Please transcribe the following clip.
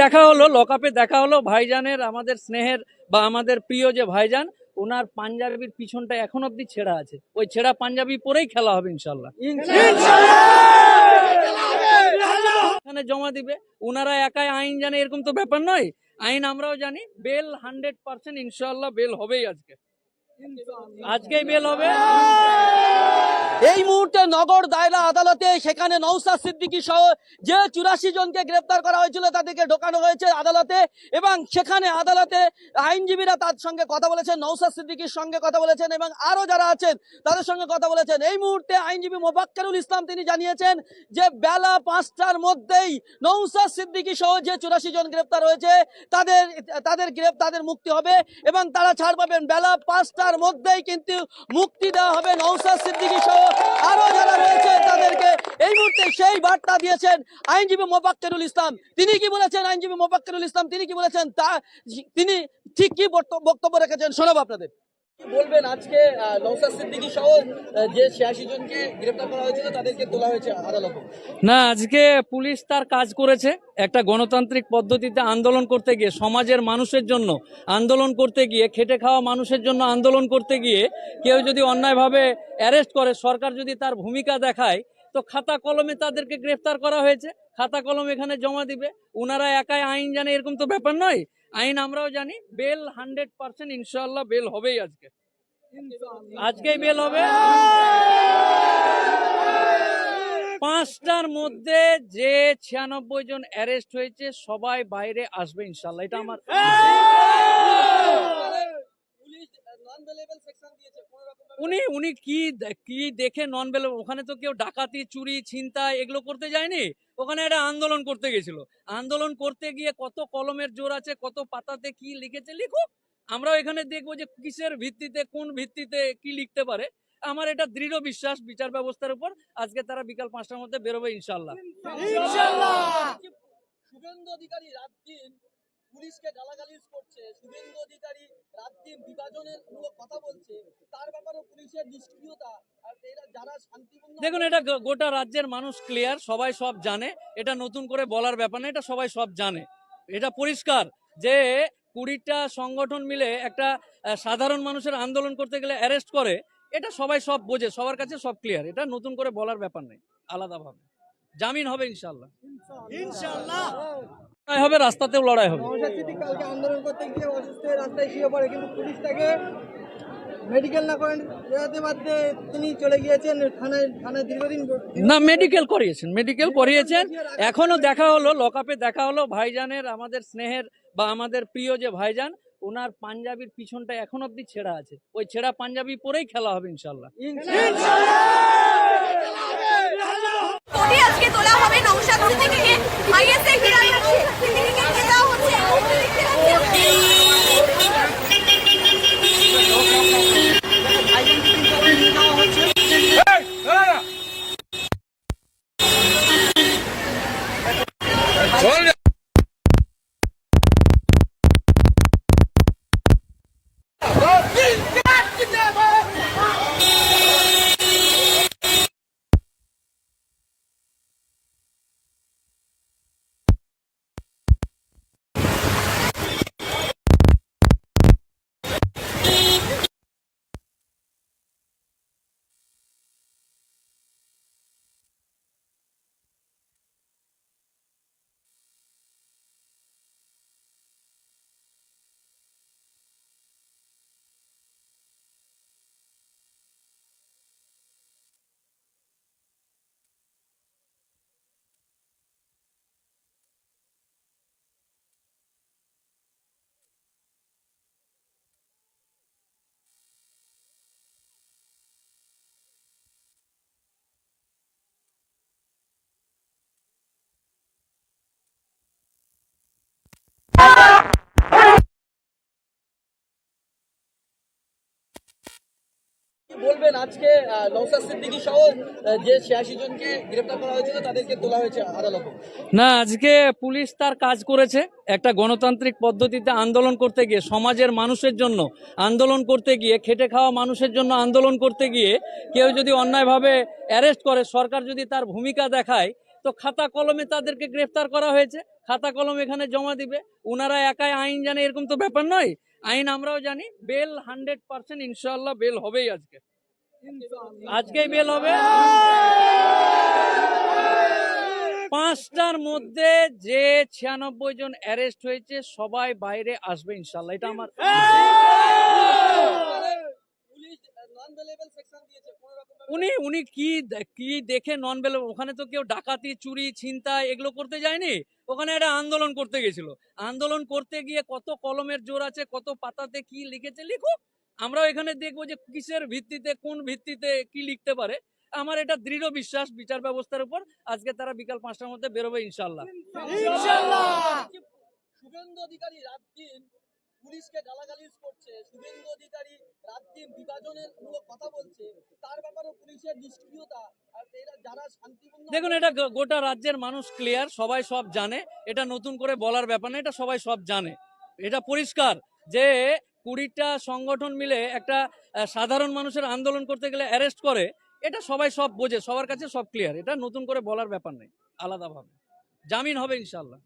দেখা হলো লকআপে, দেখা হলো ভাইজানের, আমাদের স্নেহের বা আমাদের প্রিয় যে ভাইজান, ওনার পাঞ্জাবির পিছনটা এখন অব্দি ছেঁড়া আছে। ওই ছেঁড়া পাঞ্জাবি পরেই খেলা হবে ইনশাল্লাহ। এখানে জমা দিবে, ওনারা একাই আইন জানে এরকম তো ব্যাপার নয়, আইন আমরাও জানি। বেল 100% ইনশাল্লাহ বেল হবেই, আজকেই বেল হবে। এই মুহূর্তে নগর দায়রা আদালতে সেখানে নওশাদ সিদ্দিকী সহ যে 84 জনকে গ্রেফতার করা হয়েছিল তাদেরকে ঢোকানো হয়েছে আদালতে, এবং সেখানে আদালতে আইনজীবীরা তার সঙ্গে কথা বলেছেন, নওশাদ সিদ্দিকীর সঙ্গে কথা বলেছেন এবং আরো যারা আছেন তাদের সঙ্গে কথা বলেছেন। এই মুহূর্তে আইনজীবী মোফাক্কেরুল ইসলাম তিনি জানিয়েছেন যে বেলা 5টার মধ্যেই নওশাদ সিদ্দিকী সহ যে 84 জন গ্রেফতার হয়েছে তাদের মুক্তি হবে এবং তারা ছাড় পাবেন। বেলা 5টার মধ্যেই কিন্তু মুক্তি দেওয়া হবে নওশাদ সিদ্দিকী সহ আরো যারা রয়েছে তাদেরকে। এই মুহূর্তে সেই বার্তা দিয়েছেন আইনজীবী মোফাক্কেরুল ইসলাম। তিনি কি বলেছেন আইনজীবী মোফাক্কেরুল ইসলাম তিনি কি বলেছেন তা তিনি ঠিক কি বক্তব্য রেখেছেন শোনাবো আপনাদের। কি বলবেন আজকে নওশাদ সিদ্দিকী সহ যে 86 জনকে গ্রেফতার করা হয়েছিল তাদেরকে তোলা হয়েছে আদালতে? না, আজকে পুলিশ তার কাজ করেছে। একটা গণতান্ত্রিক পদ্ধতিতে আন্দোলন করতে গিয়ে, সমাজের মানুষের জন্য আন্দোলন করতে গিয়ে, খেটে খাওয়া মানুষের জন্য আন্দোলন করতে গিয়ে কেউ যদি অন্যায়ভাবে অ্যারেস্ট করে, সরকার যদি তার ভূমিকা দেখায়, তো খাতা কলমে তাদেরকে গ্রেফতার করা হয়েছে। খাতা কলম এখানে জমা দিবে, ওনারা একাই আইন জানে এরকম তো ব্যাপার নয়, আইন আমরাও জানি। বেল 100% ইনশাল্লাহ বেল হবেই, আজকেই বেল হবে। 5টার মধ্যে যে 96 জন অ্যারেস্ট হয়েছে সবাই বাইরে আসবে ইনশাল্লাহ, এটা আমার। উনি কি দেখে নন বেল? ওখানে তো কেউ ডাকাতি, চুরি, ছিনতাই এগুলো করতে যায়নি, ওখানে একটা আন্দোলন করতে গেছিল। আন্দোলন করতে গিয়ে কত কলমের জোর আছে, কত পাতাতে কি লিখেছে লিখুক, আমরাও এখানে দেখবো যে কিসের ভিত্তিতে, কোন ভিত্তিতে কি লিখতে পারে। আমার এটা দৃঢ় বিশ্বাস বিচার ব্যবস্থার উপর, আজকে তারা বিকাল 5টার মধ্যে বেরোবে ইনশাল্লাহ। শুভেন্দু অধিকারী রাত দিন পুলিশকে গালাগালিজ করছে, শুভেন্দু অধিকারী রাত দিন বিভাজনের মূলক কথা বলছে, তার ব্যাপারে পুলিশের নিষ্ক্রিয়তা, আর এরা যারা শান্তিপূর্ণ। দেখুন, এটা গোটা রাজ্যের মানুষ ক্লিয়ার, সবাই সব জানে, এটা নতুন করে বলার ব্যাপার না, এটা সবাই সব জানে। এটা পরিষ্কার যে 20টা সংগঠন মিলে একটা সাধারণ মানুষের আন্দোলন করতে গেলে অ্যারেস্ট করে, এটা সবাই সব বোঝে, সবার কাছে সব ক্লিয়ার, এটা নতুন করে বলার ব্যাপার নেই। আলাদাভাবে জামিন হবে ইনশাল্লাহ, হবে, রাস্তাতেও লড়াই হবে। কালকে আন্দোলন করতে গিয়ে অসুস্থ হয়ে রাস্তায় শুয়ে পড়ে, কিন্তু পুলিশ তাকে মেডিকেল না করেন যেতে বাদে তিনি চলে গিয়েছেন থানায় দীর্ঘদিন। না, মেডিকেল করিয়েছেন। এখনো দেখা হলো লকআপে, দেখা হলো ভাইজানের, আমাদের স্নেহের বা আমাদের প্রিয় যে ভাইজান, ওনার পাঞ্জাবির পিছনটা এখন অব্দি ছেঁড়া আছে। ওই ছেঁড়া পাঞ্জাবি পরেই খেলা হবে ইনশাল্লাহ। আজকে তোলা হবে নওশাদ সিদ্দিকীকে, আইএসএ সিদ্দিকীকে দেওয়া হচ্ছে। বলবেন আজকে নওশাদ সিদ্দিকী সহ যে 86 জনকে গ্রেফতার করা হয়েছিল তাদেরকে তোলা হয়েছে আদালতে? না, আজকে পুলিশ তার কাজ করেছে। একটা গণতান্ত্রিক পদ্ধতিতে আন্দোলন করতে গিয়ে, সমাজের মানুষের জন্য আন্দোলন করতে গিয়ে, খেটে খাওয়া মানুষের জন্য আন্দোলন করতে গিয়ে কেউ যদি অন্যায়ভাবে অ্যারেস্ট করে, সরকার যদি তার ভূমিকা দেখায়, তো খাতা কলমে তাদেরকে গ্রেফতার করা হয়েছে, খাতা কলম এখানে জমা দিবে, উনারা একাই আইন জানে এরকম তো ব্যাপার নয়, আইন আমরাও জানি। বেল 100% ইনশাআল্লাহ বেল হবেই, আজকেই বেল হবে। 5টার মধ্যে যে 96 জন অ্যারেস্ট হয়েছে সবাই বাইরে আসবে ইনশাআল্লাহ, এটা আমার। পুলিশ নন ভেলেবল সেকশন দিয়েছে কোনো রকম উনি কি দেখে নন বেল, ওখানে তো কেউ ডাকাতি চুরি ছিনতাই এগুলো করতে যায়নি, ওখানে একটা আন্দোলন করতে গেছিল। আন্দোলন করতে গিয়ে কত কলমের জোর আছে, কত পাতাতে কি লিখেছে লিখুক, আমরাও এখানে দেখবো যে কিসের ভিত্তিতে কোন ভিত্তিতে কি লিখতে পারে। আমার এটা দৃঢ় বিশ্বাস বিচার ব্যবস্থার উপর, আজকে তারা বিকাল 5টার মধ্যে বেরোবে ইনশাআল্লাহ। শুভেন্দু অধিকারী রাত দিন পুলিশকে গালাগালিজ করছে, শুভেন্দু অধিকারী রাত দিন বিভাজনের মূলক কথা বলছে, তার ব্যাপারে পুলিশের নিষ্ক্রিয়তা আর এরা যারা শান্তিপূর্ণ। দেখুন, এটা গোটা রাজ্যের মানুষ ক্লিয়ার, সবাই সব জানে, এটা নতুন করে বলার ব্যাপার না, এটা সবাই সব জানে। এটা পরিষ্কার যে 20টা সংগঠন মিলে একটা সাধারণ মানুষের আন্দোলন করতে গেলে অ্যারেস্ট করে, এটা সবাই সব বোঝে, সবার কাছে সব ক্লিয়ার, এটা নতুন করে বলার ব্যাপার নেই। আলাদাভাবে জামিন হবে ইনশাআল্লাহ।